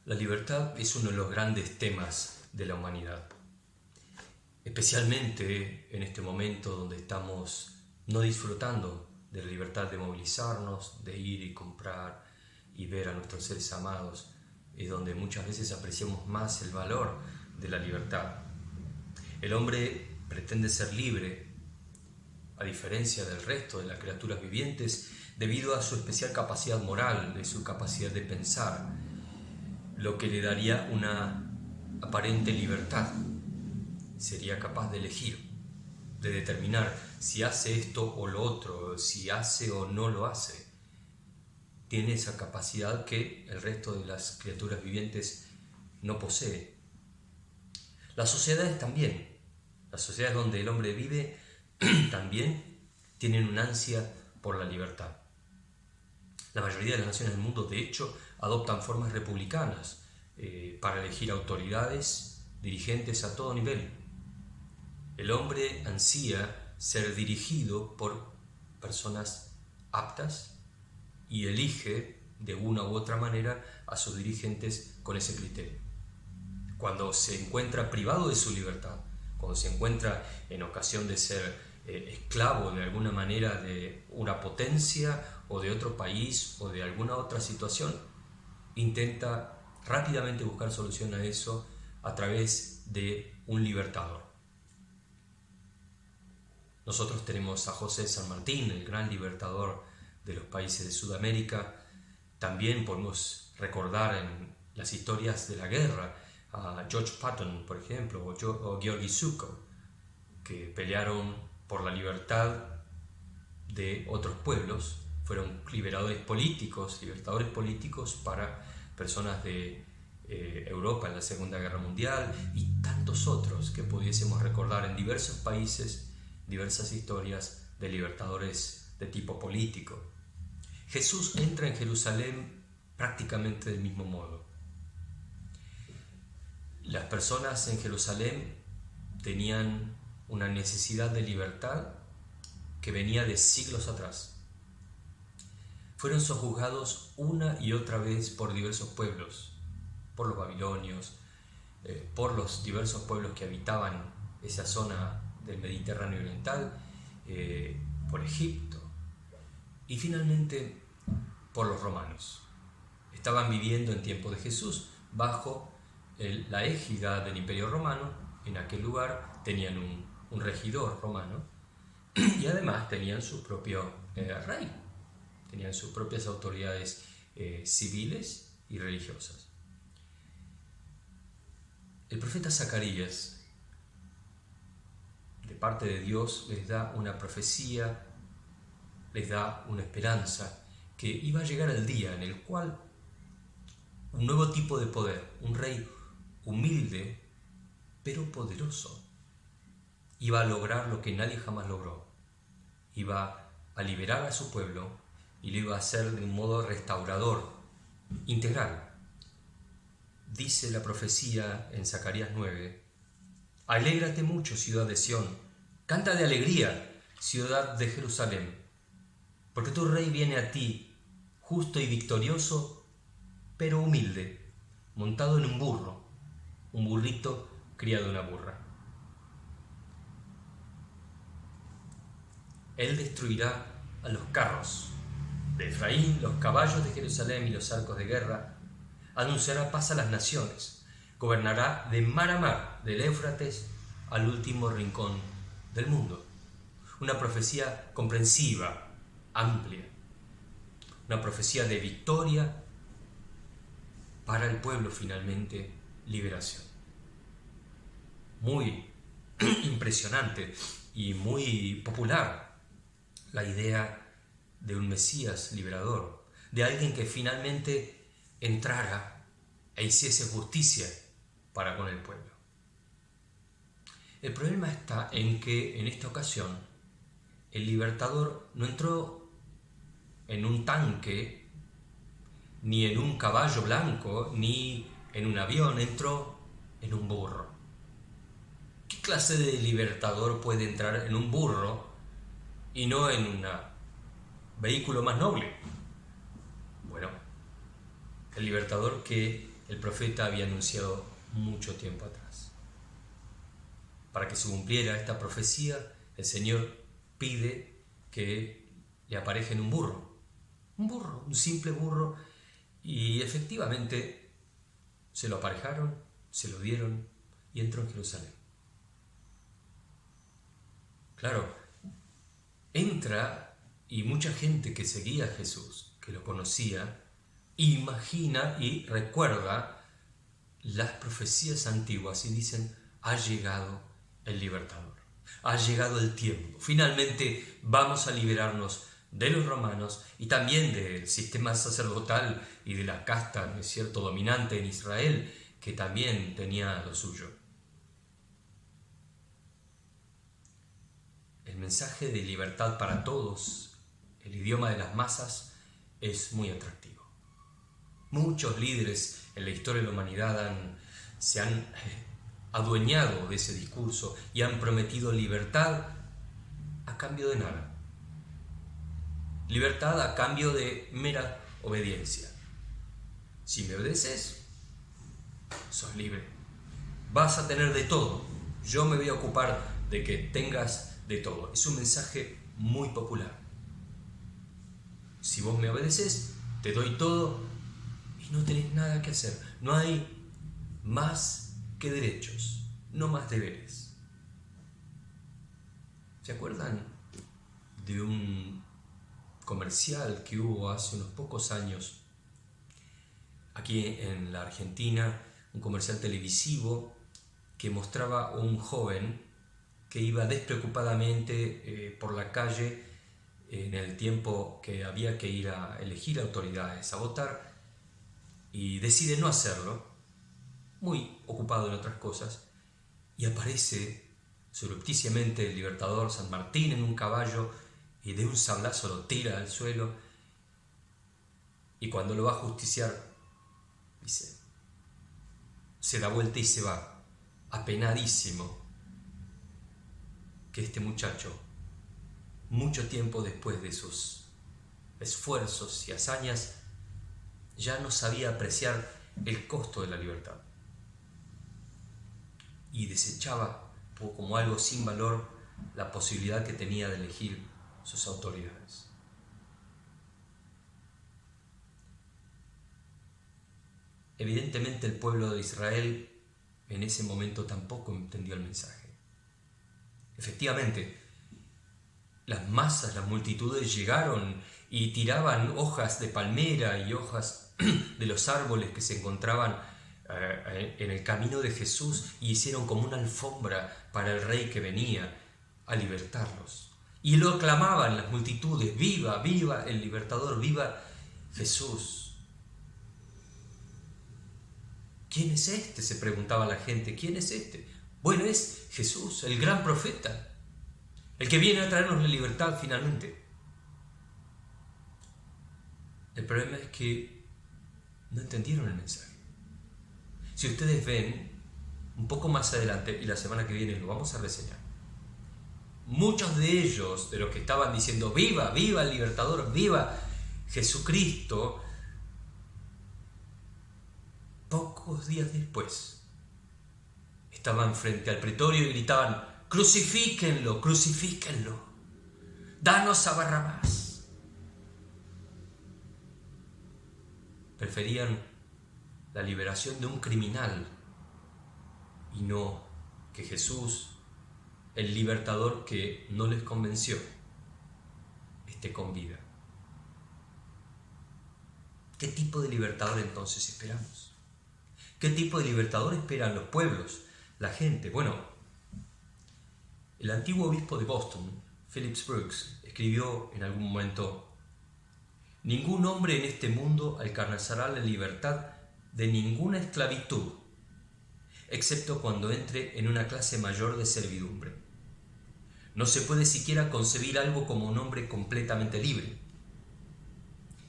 La libertad es uno de los grandes temas de la humanidad, especialmente en este momento donde estamos no disfrutando de la libertad de movilizarnos, de ir y comprar y ver a nuestros seres amados, y donde muchas veces apreciamos más el valor de la libertad. El hombre pretende ser libre, a diferencia del resto de las criaturas vivientes, debido a su especial capacidad moral, de su capacidad de pensar, lo que le daría una aparente libertad. Sería capaz de elegir, de determinar si hace esto o lo otro, si hace o no lo hace. Tiene esa capacidad que el resto de las criaturas vivientes no posee. Las sociedades también, las sociedades donde el hombre vive también tienen una ansia por la libertad. La mayoría de las naciones del mundo, de hecho, adoptan formas republicanas para elegir autoridades, dirigentes a todo nivel. El hombre ansía ser dirigido por personas aptas y elige de una u otra manera a sus dirigentes con ese criterio. Cuando se encuentra privado de su libertad, cuando se encuentra en ocasión de ser esclavo de alguna manera de una potencia o de otro país o de alguna otra situación, intenta rápidamente buscar solución a eso a través de un libertador. Nosotros tenemos a José de San Martín, el gran libertador de los países de Sudamérica. También podemos recordar en las historias de la guerra a George Patton, por ejemplo, o Georgi Zhukov, que pelearon por la libertad de otros pueblos, fueron libertadores políticos para personas de Europa en la Segunda Guerra Mundial y tantos otros que pudiésemos recordar en diversos países, diversas historias de libertadores de tipo político. Jesús entra en Jerusalén prácticamente del mismo modo. Las personas en Jerusalén tenían una necesidad de libertad que venía de siglos atrás. Fueron sojuzgados una y otra vez por diversos pueblos, por los babilonios, por los diversos pueblos que habitaban esa zona del Mediterráneo oriental, por Egipto y finalmente por los romanos. Estaban viviendo en tiempo de Jesús bajo la égida del Imperio Romano. En aquel lugar tenían un regidor romano y además tenían su propio rey, tenían sus propias autoridades civiles y religiosas. El profeta Zacarías, de parte de Dios, les da una profecía, les da una esperanza, que iba a llegar el día en el cual un nuevo tipo de poder, un rey humilde pero poderoso, iba a lograr lo que nadie jamás logró. Iba a liberar a su pueblo y lo iba a hacer de un modo restaurador, integral. Dice la profecía en Zacarías 9: «Alégrate mucho, ciudad de Sión, canta de alegría, ciudad de Jerusalén, porque tu rey viene a ti, justo y victorioso, pero humilde, montado en un burro, un burrito criado de una burra». Él destruirá a los carros de Efraín, los caballos de Jerusalén y los arcos de guerra. Anunciará paz a las naciones. Gobernará de mar a mar, del Éufrates al último rincón del mundo. Una profecía comprensiva, amplia. Una profecía de victoria para el pueblo, finalmente, liberación. Muy impresionante y muy popular la idea de un Mesías liberador, de alguien que finalmente entrara e hiciese justicia para con el pueblo. El problema está en que en esta ocasión el libertador no entró en un tanque, ni en un caballo blanco, ni en un avión, entró en un burro. ¿Qué clase de libertador puede entrar en un burro y no en un vehículo más noble? Bueno, el libertador que el profeta había anunciado mucho tiempo atrás. Para que se cumpliera esta profecía, el Señor pide que le aparejen un burro, un simple burro, y efectivamente se lo aparejaron, se lo dieron y entró en Jerusalén. Claro, entra y mucha gente que seguía a Jesús, que lo conocía, imagina y recuerda las profecías antiguas y dicen: ha llegado el libertador, ha llegado el tiempo, finalmente vamos a liberarnos de los romanos y también del sistema sacerdotal y de la casta, ¿no es cierto?, dominante en Israel, que también tenía lo suyo. El mensaje de libertad para todos, el idioma de las masas, es muy atractivo. Muchos líderes en la historia de la humanidad se han adueñado de ese discurso y han prometido libertad a cambio de nada. Libertad a cambio de mera obediencia. Si me obedeces, sos libre. Vas a tener de todo. Yo me voy a ocupar de que tengas de todo. Es un mensaje muy popular. Si vos me obedeces, te doy todo y no tenés nada que hacer. No hay más que derechos, no más deberes. ¿Se acuerdan de un comercial que hubo hace unos pocos años aquí en la Argentina, un comercial televisivo que mostraba a un joven que iba despreocupadamente por la calle en el tiempo que había que ir a elegir autoridades, a votar, y decide no hacerlo, muy ocupado en otras cosas, y aparece surrepticiamente el libertador San Martín en un caballo y de un sablazo lo tira al suelo, y cuando lo va a justiciar, dice, se da vuelta y se va, apenadísimo, que este muchacho, mucho tiempo después de sus esfuerzos y hazañas, ya no sabía apreciar el costo de la libertad y desechaba como algo sin valor la posibilidad que tenía de elegir sus autoridades. Evidentemente el pueblo de Israel en ese momento tampoco entendió el mensaje. Efectivamente, las masas, las multitudes llegaron y tiraban hojas de palmera y hojas de los árboles que se encontraban en el camino de Jesús y hicieron como una alfombra para el rey que venía a libertarlos. Y lo aclamaban las multitudes: ¡viva, viva el libertador, viva Jesús! ¿Quién es este?, se preguntaba la gente. ¿Quién es este? Bueno, es Jesús, el gran profeta, el que viene a traernos la libertad finalmente. El problema es que no entendieron el mensaje. Si ustedes ven, un poco más adelante, y la semana que viene lo vamos a reseñar, muchos de ellos, de los que estaban diciendo ¡viva, viva el libertador, viva Jesucristo!, pocos días después estaban frente al pretorio y gritaban: ¡crucifíquenlo, crucifíquenlo! ¡Danos a Barrabás! Preferían la liberación de un criminal y no que Jesús, el libertador que no les convenció, esté con vida. ¿Qué tipo de libertador entonces esperamos? ¿Qué tipo de libertador esperan los pueblos, la gente? Bueno, el antiguo obispo de Boston, Phillips Brooks, escribió en algún momento: ningún hombre en este mundo alcanzará la libertad de ninguna esclavitud, excepto cuando entre en una clase mayor de servidumbre. No se puede siquiera concebir algo como un hombre completamente libre.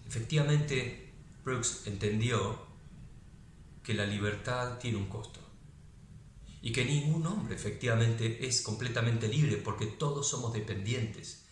Efectivamente, Brooks entendió que la libertad tiene un costo y que ningún hombre efectivamente es completamente libre, porque todos somos dependientes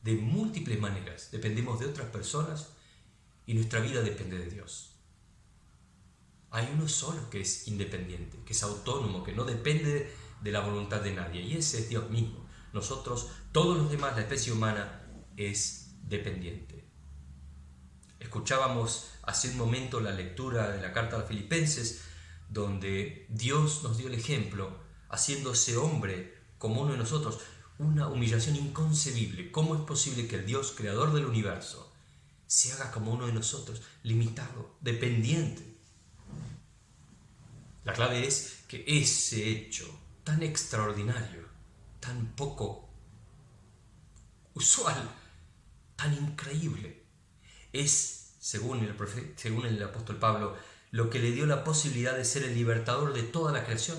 de múltiples maneras. Dependemos de otras personas y nuestra vida depende de Dios. Hay uno solo que es independiente, que es autónomo, que no depende de la voluntad de nadie, y ese es Dios mismo. Nosotros, todos los demás, la especie humana, es dependiente. Escuchábamos hace un momento la lectura de la carta a los Filipenses, donde Dios nos dio el ejemplo, haciéndose hombre como uno de nosotros, una humillación inconcebible. ¿Cómo es posible que el Dios, creador del universo, se haga como uno de nosotros, limitado, dependiente? La clave es que ese hecho tan extraordinario, tan poco usual, tan increíble, es, según el apóstol Pablo, lo que le dio la posibilidad de ser el libertador de toda la creación.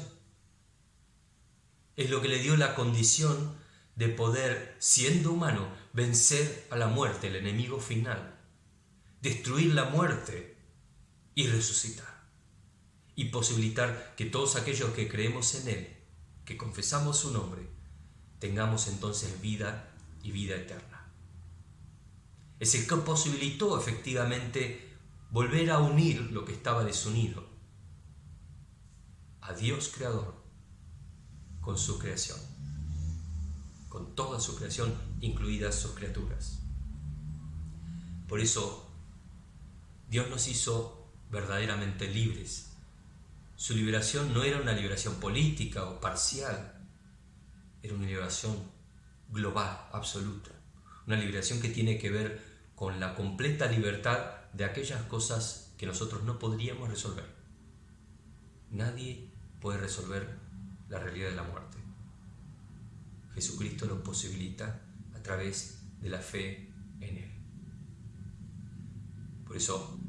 Es lo que le dio la condición de poder, siendo humano, vencer a la muerte, el enemigo final, destruir la muerte y resucitar, y posibilitar que todos aquellos que creemos en Él, que confesamos su nombre, tengamos entonces vida y vida eterna. Es el que posibilitó efectivamente volver a unir lo que estaba desunido, a Dios creador con su creación, con toda su creación, incluidas sus criaturas. Por eso, Dios nos hizo verdaderamente libres. Su liberación no era una liberación política o parcial, era una liberación global, absoluta. Una liberación que tiene que ver con la completa libertad de aquellas cosas que nosotros no podríamos resolver. Nadie puede resolver la realidad de la muerte. Jesucristo lo posibilita a través de la fe en Él. Por eso,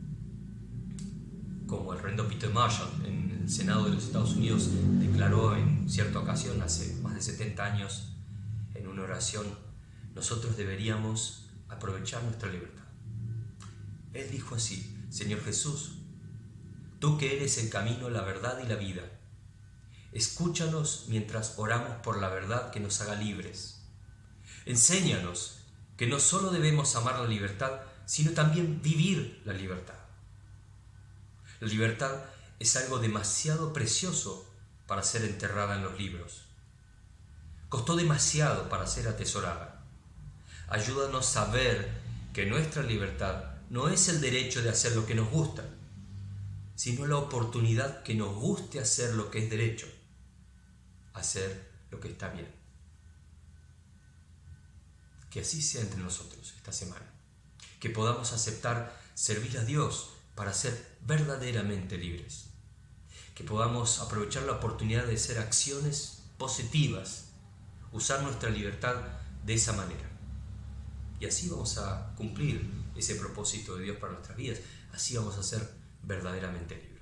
como el reverendo Peter Marshall en el Senado de los Estados Unidos declaró en cierta ocasión, hace más de 70 años, en una oración, nosotros deberíamos aprovechar nuestra libertad. Él dijo así: Señor Jesús, tú que eres el camino, la verdad y la vida, escúchanos mientras oramos por la verdad que nos haga libres. Enséñanos que no solo debemos amar la libertad, sino también vivir la libertad. La libertad es algo demasiado precioso para ser enterrada en los libros. Costó demasiado para ser atesorada. Ayúdanos a ver que nuestra libertad no es el derecho de hacer lo que nos gusta, sino la oportunidad que nos guste hacer lo que es derecho, hacer lo que está bien. Que así sea entre nosotros esta semana, que podamos aceptar servir a Dios para ser verdaderamente libres, que podamos aprovechar la oportunidad de hacer acciones positivas, usar nuestra libertad de esa manera. Y así vamos a cumplir ese propósito de Dios para nuestras vidas, así vamos a ser verdaderamente libres.